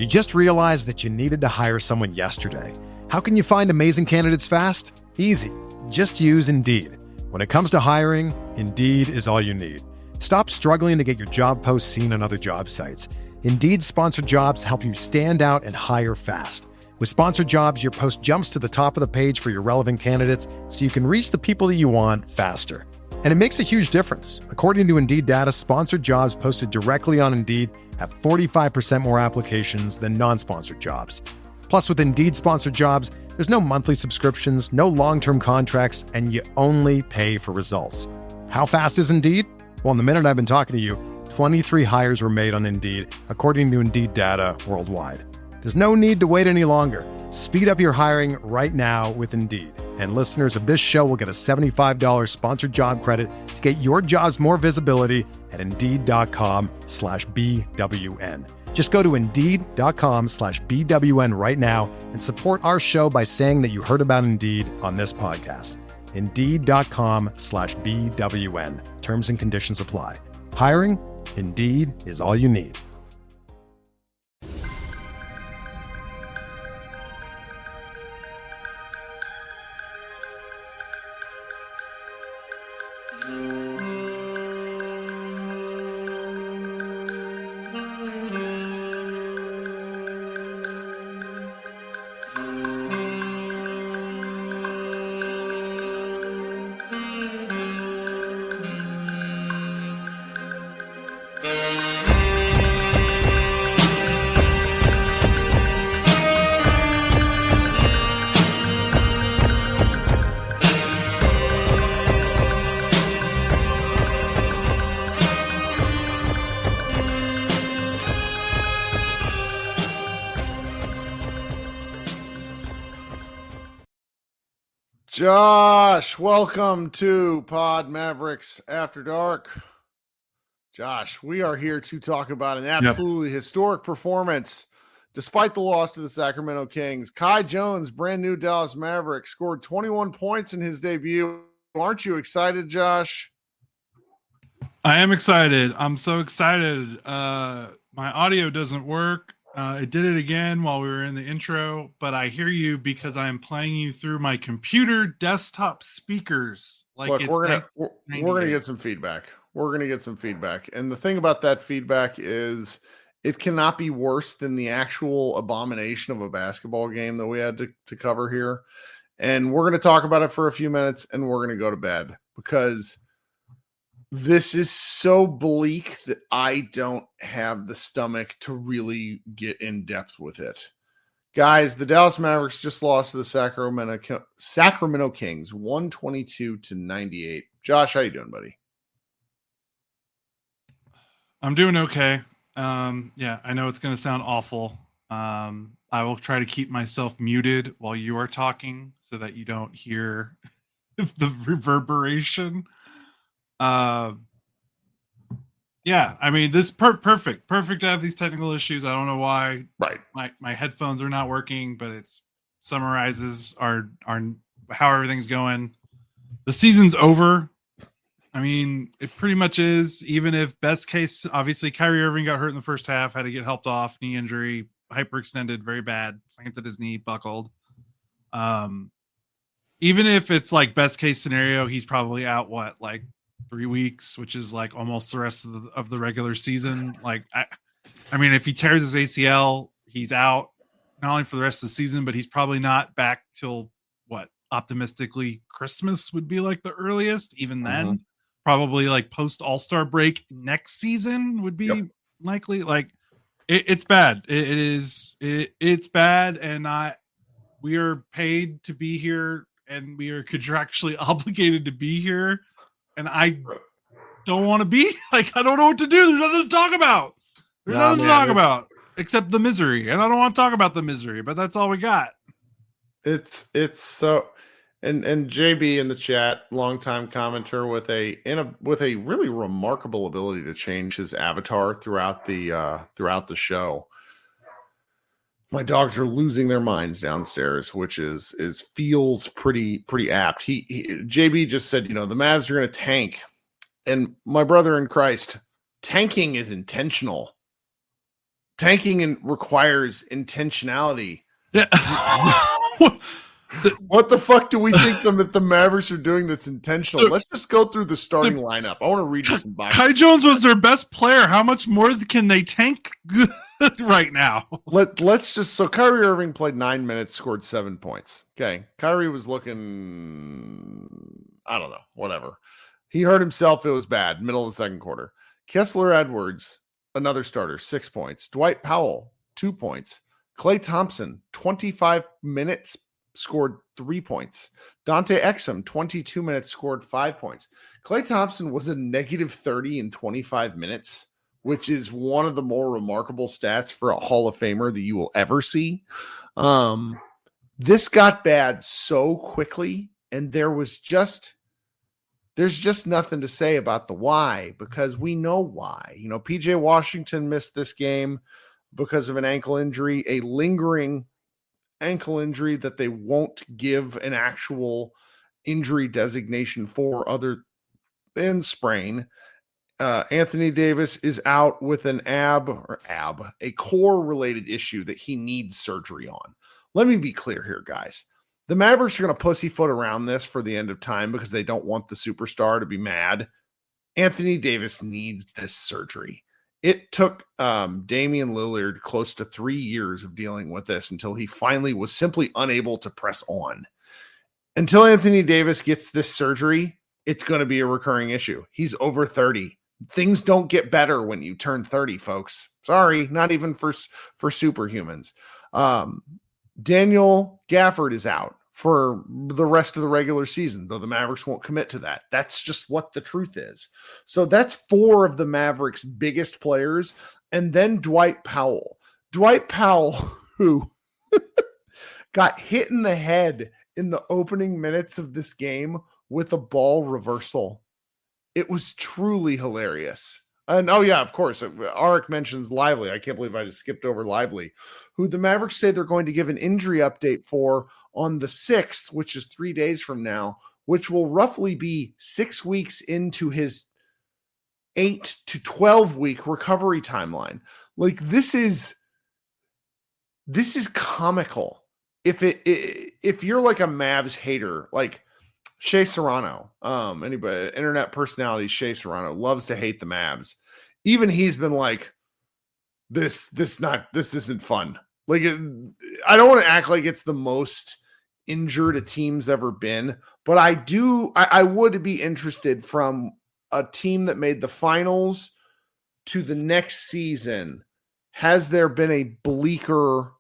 You just realized that you needed to hire someone yesterday. How can you find amazing candidates fast? Easy. Just use Indeed. When it comes to hiring, Indeed is all you need. Stop struggling to get your job posts seen on other job sites. Indeed sponsored jobs help you stand out and hire fast. With sponsored jobs, your post jumps to the top of the page for your relevant candidates so you can reach the people that you want faster. And it makes a huge difference. According to Indeed data, sponsored jobs posted directly on Indeed have 45% more applications than non-sponsored jobs. Plus, with Indeed sponsored jobs, there's no monthly subscriptions, no long-term contracts, and you only pay for results. How fast is Indeed? Well, in the minute I've been talking to you, 23 hires were made on Indeed, according to Indeed data worldwide. There's no need to wait any longer. Speed up your hiring right now with Indeed. And listeners of this show will get a $75 sponsored job credit to get your jobs more visibility at Indeed.com/BWN. Just go to Indeed.com/BWN right now and support our show by saying that you heard about Indeed on this podcast. Indeed.com/BWN. Terms and conditions apply. Hiring? Indeed is all you need. Josh, welcome to Pod Mavericks After Dark. Josh, we are here to talk about an absolutely historic performance. Despite the loss to the Sacramento Kings, Kai Jones, brand new Dallas Maverick, scored 21 points in his debut. Aren't you excited, Josh? I am excited. I'm so excited. My audio doesn't work. It did it again while we were in the intro, but I hear you because I am playing you through my computer desktop speakers. Look, we're gonna get some feedback. We're gonna get some feedback, and the thing about that feedback is it cannot be worse than the actual abomination of a basketball game that we had to cover here. And we're gonna talk about it for a few minutes, and we're gonna go to bed because this is so bleak that I don't have the stomach to really get in depth with it. Guys, the Dallas Mavericks just lost to the Sacramento Kings, 122-98. Josh, how you doing, buddy? I'm doing okay. Yeah, I know it's going to sound awful. I will try to keep myself muted while you are talking so that you don't hear the reverberation. Yeah, I mean, this perfect to have these technical issues. I don't know why. Right. My headphones are not working, but it summarizes our how everything's going. The season's over. I mean, it pretty much is. Even if best case, obviously Kyrie Irving got hurt in the first half, had to get helped off, knee injury, hyperextended, very bad, planted his knee, buckled. Even if it's like best case scenario, he's probably out 3 weeks, which is like almost the rest of the regular season. Like, I mean, if he tears his ACL, he's out not only for the rest of the season, but he's probably not back till optimistically Christmas would be like the earliest. Even then, probably like post All-Star break next season would be likely. Like, it's bad. It's bad, and we are paid to be here, and we are contractually obligated to be here. And I don't want to be I don't know what to do. There's nothing to talk about. Except the misery. And I don't want to talk about the misery, but that's all we got. It's so, and JB in the chat, longtime commenter with a really remarkable ability to change his avatar throughout the show. My dogs are losing their minds downstairs, which feels pretty apt. JB just said, the Mavs are going to tank, and my brother in Christ, tanking is intentional. tanking requires intentionality. Yeah. What the fuck do we think that the Mavericks are doing that's intentional? Let's just go through the starting lineup. I want to read you some boxes. Kai Jones was their best player. How much more can they tank right now? Let's just, so Kyrie Irving played 9 minutes, scored 7 points. Okay. Kyrie was looking, I don't know, whatever. He hurt himself. It was bad. Middle of the second quarter. Kessler Edwards, another starter, 6 points. Dwight Powell, 2 points. Klay Thompson, 25 minutes, scored 3 points. Dante Exum, 22 minutes, scored 5 points. Klay Thompson was a negative 30 in 25 minutes, which is one of the more remarkable stats for a Hall of Famer that you will ever see. This got bad so quickly, and there's just nothing to say about the why, because we know why. You know, PJ Washington missed this game because of an ankle injury, a lingering ankle injury that they won't give an actual injury designation for other than sprain. Anthony Davis is out with a core related issue that he needs surgery on. Let me be clear here, guys. The Mavericks are going to pussyfoot around this for the end of time because they don't want the superstar to be mad. Anthony Davis needs this surgery. It took Damian Lillard close to 3 years of dealing with this until he finally was simply unable to press on. Until Anthony Davis gets this surgery, it's going to be a recurring issue. He's over 30. Things don't get better when you turn 30, folks. Sorry, not even for superhumans. Daniel Gafford is out for the rest of the regular season, though the Mavericks won't commit to that. That's just what the truth is. So that's 4 of the Mavericks' biggest players. And then Dwight Powell. Dwight Powell, who got hit in the head in the opening minutes of this game with a ball reversal. It was truly hilarious. And oh yeah, of course, Arik mentions Lively. I can't believe I just skipped over Lively, who the Mavericks say they're going to give an injury update for on the 6th, which is 3 days from now, which will roughly be 6 weeks into his 8 to 12 week recovery timeline. Like this is comical. If you're like a Mavs hater, like Shea Serrano, anybody, internet personality Shea Serrano loves to hate the Mavs. Even he's been like, this isn't fun. Like, I don't want to act like it's the most injured a team's ever been, but I would be interested from a team that made the finals to the next season. Has there been a bleaker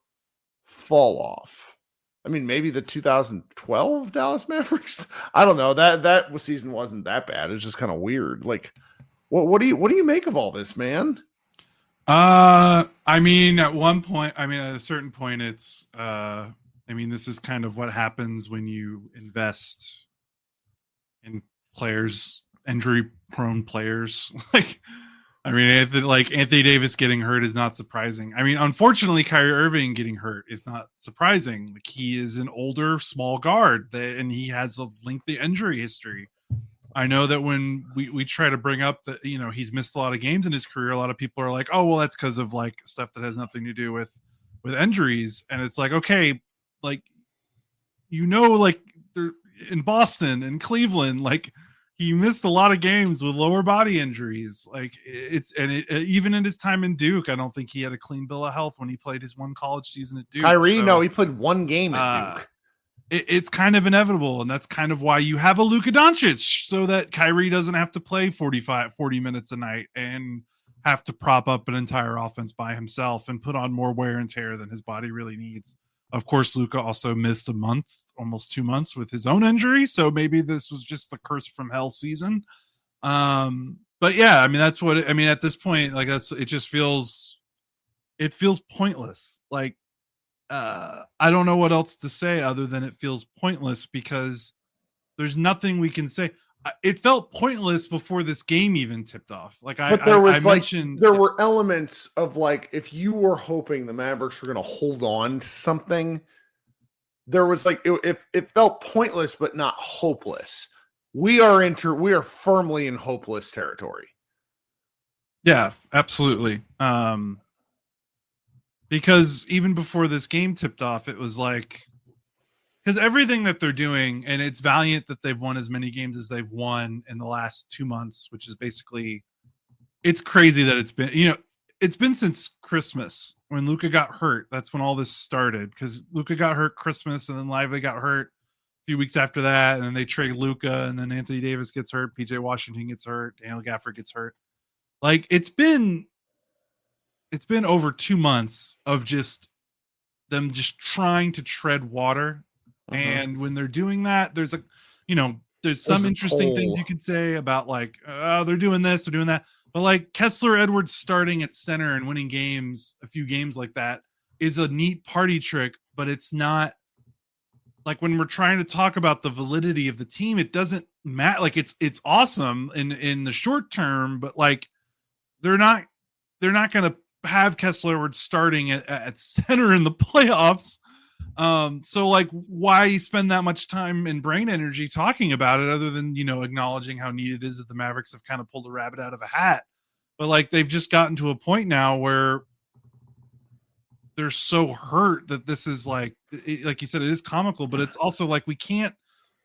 fall off? I mean, maybe the 2012 Dallas Mavericks. I don't know. That season wasn't that bad. It was just kind of weird. Like, what do you make of all this, man? I mean, at a certain point, it's. This is kind of what happens when you invest in players, injury-prone players. Anthony Davis getting hurt is not surprising. I mean, unfortunately, Kyrie Irving getting hurt is not surprising. Like, he is an older, small guard, and he has a lengthy injury history. I know that when we try to bring up that, he's missed a lot of games in his career, a lot of people are like, oh, well, that's because of like stuff that has nothing to do with injuries. And it's like, okay, like, they're in Boston and Cleveland, like, he missed a lot of games with lower body injuries. Like even in his time in Duke, I don't think he had a clean bill of health when he played his one college season at Duke. Kyrie, no, he played one game at Duke. It's kind of inevitable, and that's kind of why you have a Luka Doncic, so that Kyrie doesn't have to play 40 minutes a night and have to prop up an entire offense by himself and put on more wear and tear than his body really needs. Of course, Luka also missed a month, almost 2 months with his own injury. So maybe this was just the curse from hell season. But yeah, I mean, that's what, at this point, like it feels pointless. Like, I don't know what else to say other than it feels pointless because there's nothing we can say. It felt pointless before this game even tipped off. There were elements of like, if you were hoping the Mavericks were going to hold on to something, there was like, it felt pointless, but not hopeless. We are firmly in hopeless territory. Yeah, absolutely. Because even before this game tipped off, it was like, because everything that they're doing, and it's valiant that they've won as many games as they've won in the last 2 months, which is basically, it's crazy that it's been, it's been since Christmas when Luka got hurt. That's when all this started, because Luka got hurt Christmas, and then Lively got hurt a few weeks after that, and then they trade Luka, and then Anthony Davis gets hurt, PJ Washington gets hurt, Daniel Gafford gets hurt. Like, it's been over 2 months of just them just trying to tread water. And when they're doing that, there's there's some interesting things you could say about, like, oh, they're doing this, they're doing that. But like Kessler Edwards starting at center and winning games, a few games like that, is a neat party trick, but it's not like, when we're trying to talk about the validity of the team, it doesn't matter. Like, it's awesome in the short term, but like, they're not going to have Kessler Edwards starting at center in the playoffs. So like, why spend that much time and brain energy talking about it, other than, acknowledging how neat it is that the Mavericks have kind of pulled a rabbit out of a hat? But like, they've just gotten to a point now where they're so hurt that this is like you said, it is comical, but it's also like, we can't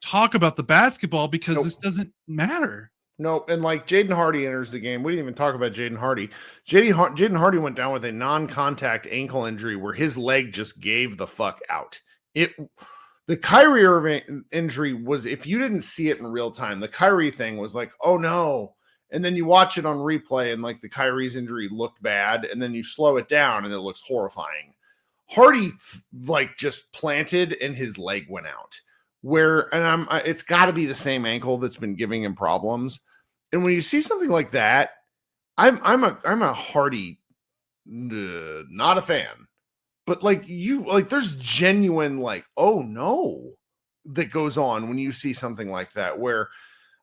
talk about the basketball because this doesn't matter. No, and like, Jaden Hardy enters the game. We didn't even talk about Jaden Hardy. Jaden Hardy went down with a non-contact ankle injury where his leg just gave the fuck out. The Kyrie Irving injury was, if you didn't see it in real time, the Kyrie thing was like, oh no. And then you watch it on replay, and like, the Kyrie's injury looked bad, and then you slow it down and it looks horrifying. Hardy like just planted and his leg went out. It's got to be the same ankle that's been giving him problems. And when you see something like that, I'm a Hardy, not a fan, but like, there's genuine, like, oh no, that goes on when you see something like that, where,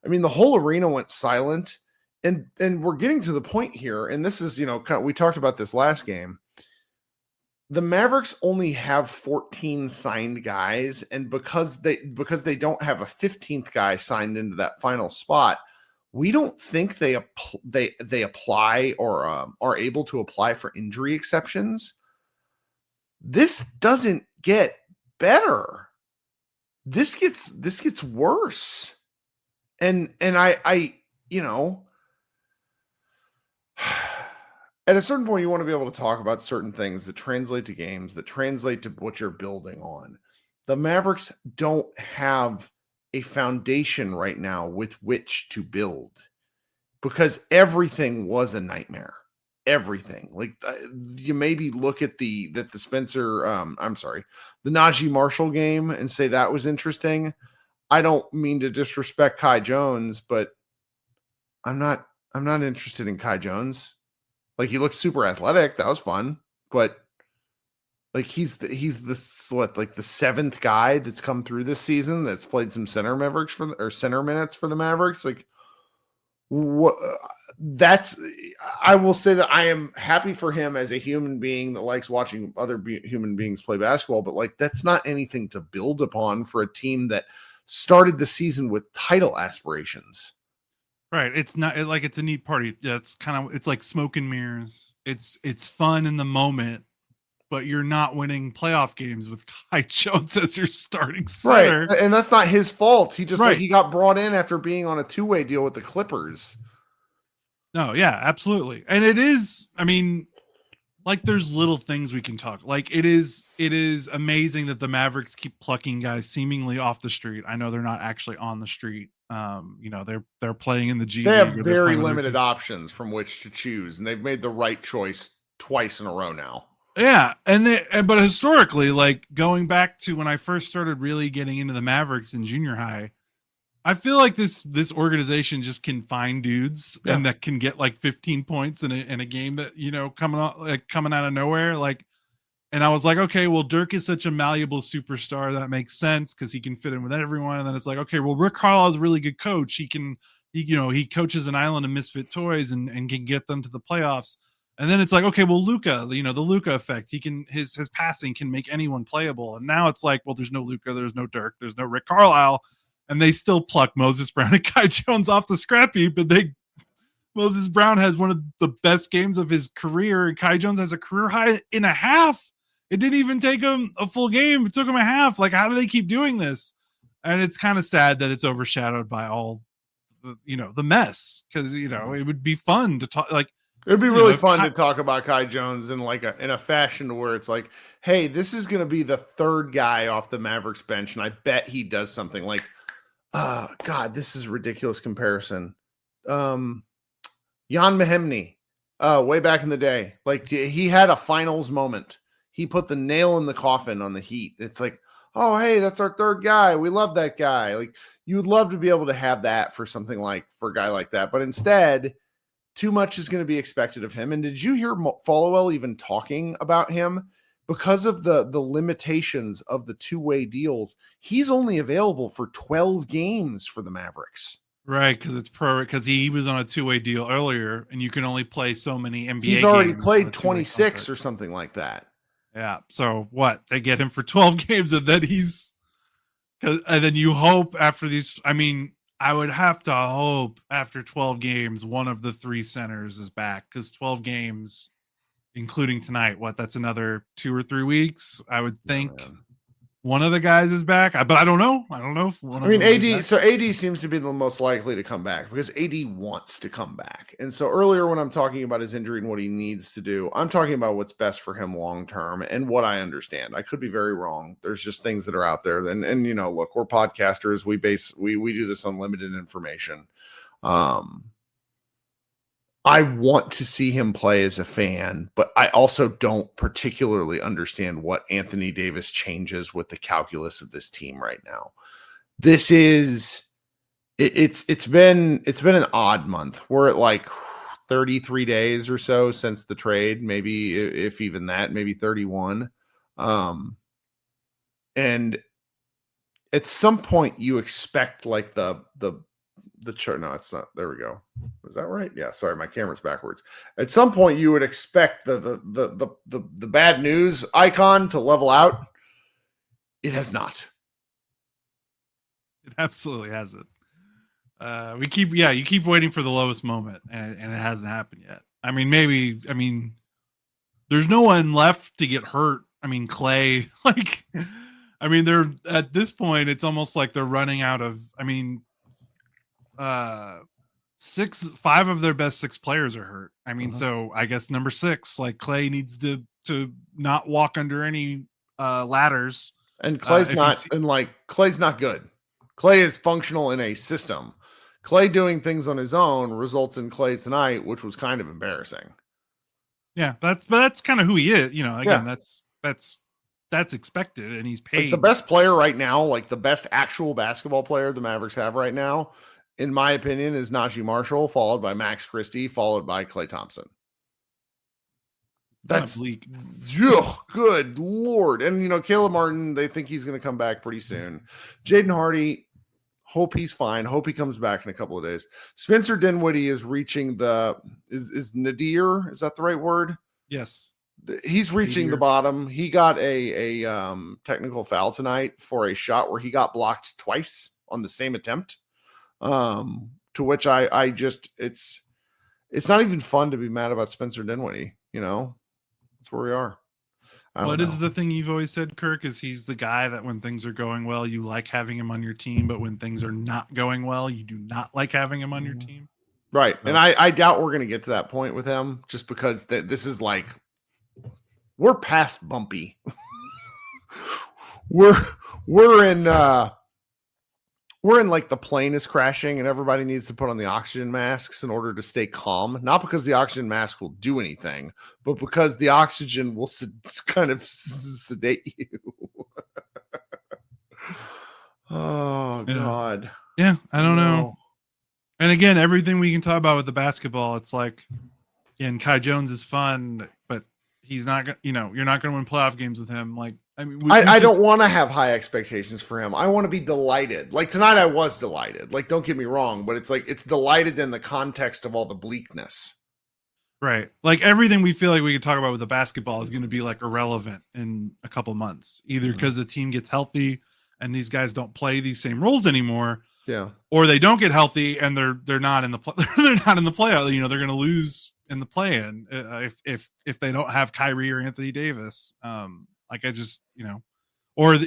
I mean, the whole arena went silent, and we're getting to the point here. And this is, we talked about this last game. The Mavericks only have 14 signed guys, and because they don't have a 15th guy signed into that final spot, we don't think they apply or are able to apply for injury exceptions. This doesn't get better. This gets worse. And I at a certain point, you want to be able to talk about certain things that translate to games, that translate to what you're building on. The Mavericks don't have a foundation right now with which to build, because everything was a nightmare. Everything. Like, you maybe look at the Najee Marshall game and say that was interesting. I don't mean to disrespect Kai Jones, but I'm not interested in Kai Jones. Like, he looked super athletic. That was fun. But like, he's the seventh guy that's come through this season that's played some center minutes for the Mavericks. Like, what? I will say that I am happy for him as a human being that likes watching other human beings play basketball. But like, that's not anything to build upon for a team that started the season with title aspirations. Right. It's not like, it's a neat party. Yeah, it's like smoke and mirrors. It's fun in the moment, but you're not winning playoff games with Kai Jones as your starting center. Right. And that's not his fault. He just he got brought in after being on a two-way deal with the Clippers. No, yeah, absolutely. And it is, I mean, like, there's little things we can talk. Like, it is amazing that the Mavericks keep plucking guys seemingly off the street. I know they're not actually on the street. They're playing in the G League. They have very limited options from which to choose, and they've made the right choice twice in a row now. Yeah, but historically, like, going back to when I first started really getting into the Mavericks in junior high, I feel like this organization just can find dudes and that can get like 15 points in a game that, coming out of nowhere. Like, and I was like, okay, well, Dirk is such a malleable superstar that makes sense because he can fit in with everyone. And then it's like, okay, well, Rick Carlisle is a really good coach. He coaches an island of misfit toys and can get them to the playoffs. And then it's like, okay, well, Luka, the Luka effect, his passing can make anyone playable. And now it's like, well, there's no Luka, there's no Dirk, there's no Rick Carlisle, and they still pluck Moses Brown and Kai Jones off the scrap heap, but Moses Brown has one of the best games of his career. And Kai Jones has a career high in a half. It didn't even take him a full game. It took him a half. Like, how do they keep doing this? And it's kind of sad that it's overshadowed by all the mess. Cause it would be fun to talk, like, it'd be really fun to talk about Kai Jones in a fashion where it's like, hey, this is going to be the third guy off the Mavericks bench. And I bet he does something like, God, this is a ridiculous comparison. Jan Mahemny, way back in the day, like he had a finals moment. He put the nail in the coffin on the Heat. It's like, oh, hey, that's our third guy. We love that guy. Like, you would love to be able to have that for a guy like that. But instead, too much is going to be expected of him. And did you hear Followell even talking about him? Because of the limitations of the two-way deals, he's only available for 12 games for the Mavericks. Right, because he was on a two-way deal earlier, and you can only play so many NBA games. He's already played 26 or something like that. Yeah. So what? They get him for 12 games, and then then you hope after these. I mean, I would have to hope after 12 games, one of the three centers is back, because 12 games, including tonight, that's another 2 or 3 weeks. I would think one of the guys is back, but I don't know. I don't know if one. AD. So AD seems to be the most likely to come back because AD wants to come back. And so earlier, when I'm talking about his injury and what he needs to do, I'm talking about what's best for him long term and what I understand. I could be very wrong. There's just things that are out there. And look, we're podcasters. We do this on limited information. I want to see him play as a fan, but I also don't particularly understand what Anthony Davis changes with the calculus of this team right now. This is it's been an odd month. We're at like 33 days or so since the trade, maybe if even that, maybe 31. And at some point you expect like the chart. No, it's not. There we go. Is that right? Yeah. Sorry, my camera's backwards. At some point, you would expect the bad news icon to level out. It has not. It absolutely hasn't. You keep waiting for the lowest moment, and it hasn't happened yet. I mean, there's no one left to get hurt. I mean, Clay. They're at this point. It's almost like they're running out of. 5 of their best 6 players are hurt. So I guess number 6, like Clay needs to not walk under any ladders. And Clay's Clay's not good. Clay is functional in a system. Clay doing things on his own results in Clay tonight, which was kind of embarrassing. Yeah, that's kind of who he is. That's expected, and he's paid. Like the best player right now, like the best actual basketball player the Mavericks have right now, in my opinion, is Najee Marshall, followed by Max Christie, followed by Klay Thompson. That's bleak. Good Lord. And, Caleb Martin, they think he's going to come back pretty soon. Jaden Hardy, hope he's fine. Hope he comes back in a couple of days. Spencer Dinwiddie is reaching is nadir? Is that the right word? Yes. He's reaching the bottom. He got a technical foul tonight for a shot where he got blocked twice on the same attempt. To which I just, it's not even fun to be mad about Spencer Dinwiddie, that's where we are. What is the thing you've always said, Kirk, is he's the guy that when things are going well, you like having him on your team, but when things are not going well, you do not like having him on your team. Right. And I doubt we're going to get to that point with him just because this is like, we're past bumpy. we're in like the plane is crashing and everybody needs to put on the oxygen masks in order to stay calm. Not because the oxygen mask will do anything, but because the oxygen will kind of sedate you. Oh, God. Yeah, I don't know. And again, everything we can talk about with the basketball, it's like, again, Kai Jones is fun, but he's not going you're not going to win playoff games with him. Like, I don't want to have high expectations for him. I want to be delighted. Like tonight, I was delighted. Like, don't get me wrong, but it's like it's delighted in the context of all the bleakness. Right. Like everything we feel like we could talk about with the basketball is going to be like irrelevant in a couple months, either because the team gets healthy and these guys don't play these same roles anymore, Yeah. Or they don't get healthy and they're not in the they're not in the playoff. You know, they're going to lose in the play-in if they don't have Kyrie or Anthony Davis. Like I just, you know, or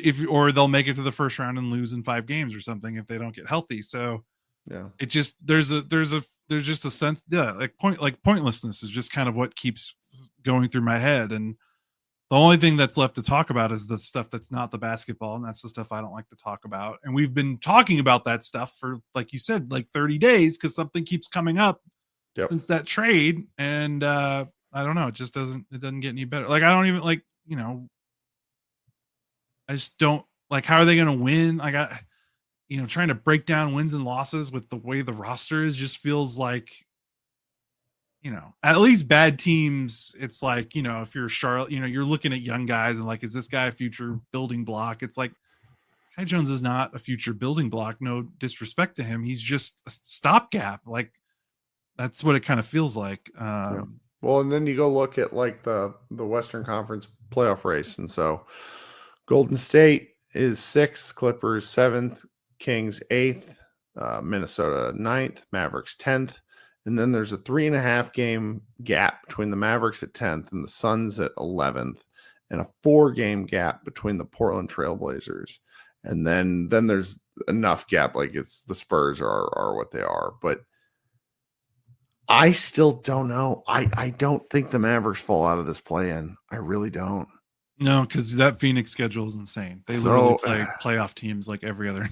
they'll make it to the first round and lose in 5 games or something if they don't get healthy. So yeah, it just there's just a sense, pointlessness is just kind of what keeps going through my head. And the only thing that's left to talk about is the stuff that's not the basketball, and that's the stuff I don't like to talk about. And we've been talking about that stuff for, like you said, like 30 days because something keeps coming up since that trade. And I don't know, it doesn't get any better. Like I don't even like, you know, I just don't like, how are they going to win? Like trying to break down wins and losses with the way the roster is just feels like, you know, at least bad teams, it's like, you know, if you're Charlotte, you know, you're looking at young guys and like, is this guy a future building block? It's like, Kai Jones is not a future building block. No disrespect to him. He's just a stopgap. Like, that's what it kind of feels like. Well, and then you go look at like the Western Conference playoff race. And so Golden State is 6th, Clippers 7th, Kings 8th, Minnesota 9th, Mavericks 10th. And then there's a 3.5 game gap between the Mavericks at 10th and the Suns at 11th, and a 4 game gap between the Portland Trailblazers. And then there's enough gap, like it's the Spurs are what they are. But I still don't know. I don't think the Mavericks fall out of this play-in. I really don't. No, because that Phoenix schedule is insane. They literally play playoff teams like every other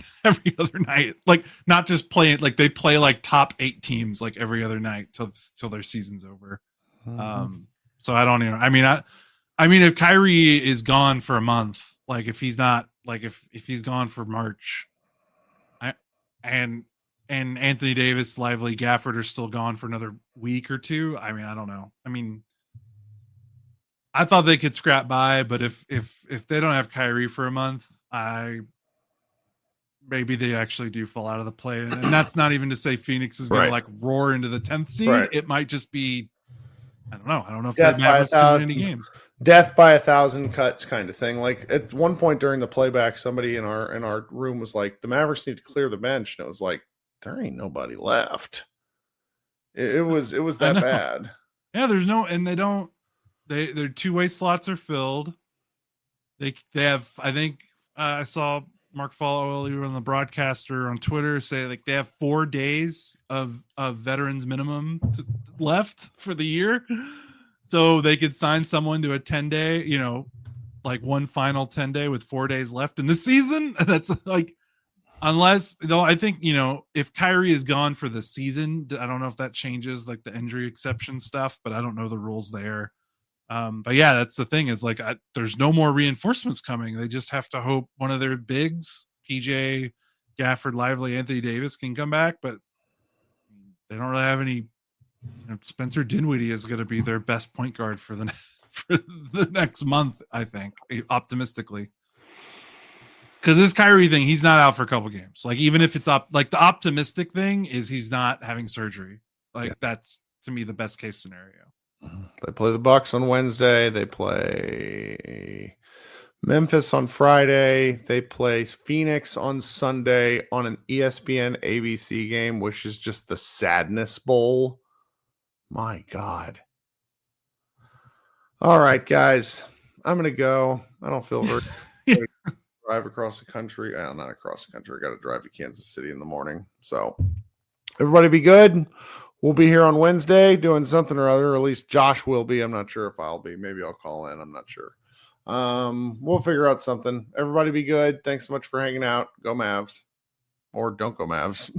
night. Like not just playing, like they play like top 8 teams like every other night till their season's over. Mm-hmm. So I don't even. I mean, if Kyrie is gone for a month, like if he's not, like if he's gone for March, and Anthony Davis, Lively, Gafford are still gone for another week or 2. I mean, I don't know. I mean, I thought they could scrap by, but if they don't have Kyrie for a month, maybe they actually do fall out of the play. And that's not even to say Phoenix is going to like roar into the 10th seed. Right. It might just be, I don't know if death they have too many games. Death by 1,000 cuts kind of thing. Like at one point during the playback, somebody in our room was like, the Mavericks need to clear the bench. And it was like, there ain't nobody left. It was that bad. Yeah, there's no, and they don't. Their 2-way slots are filled. They have, I think I saw Mark Follow on the broadcaster on Twitter say like they have 4 days of veterans minimum left for the year, so they could sign someone to a 10-day, you know, like one final 10-day with 4 days left in the season. That's like, unless though, I think, you know, if Kyrie is gone for the season, I don't know if that changes like the injury exception stuff, but I don't know the rules there. But yeah, that's the thing is like, there's no more reinforcements coming. They just have to hope one of their bigs, PJ, Gafford, Lively, Anthony Davis can come back, but they don't really have any. You know, Spencer Dinwiddie is going to be their best point guard for the next month, I think, optimistically. Because this Kyrie thing, he's not out for a couple games. Like even if it's like the optimistic thing is he's not having surgery. Like that's to me the best case scenario. They play the Bucks on Wednesday. They play Memphis on Friday. They play Phoenix on Sunday on an ESPN ABC game, which is just the Sadness Bowl. My God. All right, guys. I'm going to go. I don't feel very drive across the country. Not across the country. I got to drive to Kansas City in the morning. So everybody be good. We'll be here on Wednesday doing something or other. Or at least Josh will be. I'm not sure if I'll be. Maybe I'll call in. I'm not sure. We'll figure out something. Everybody be good. Thanks so much for hanging out. Go Mavs. Or don't go Mavs.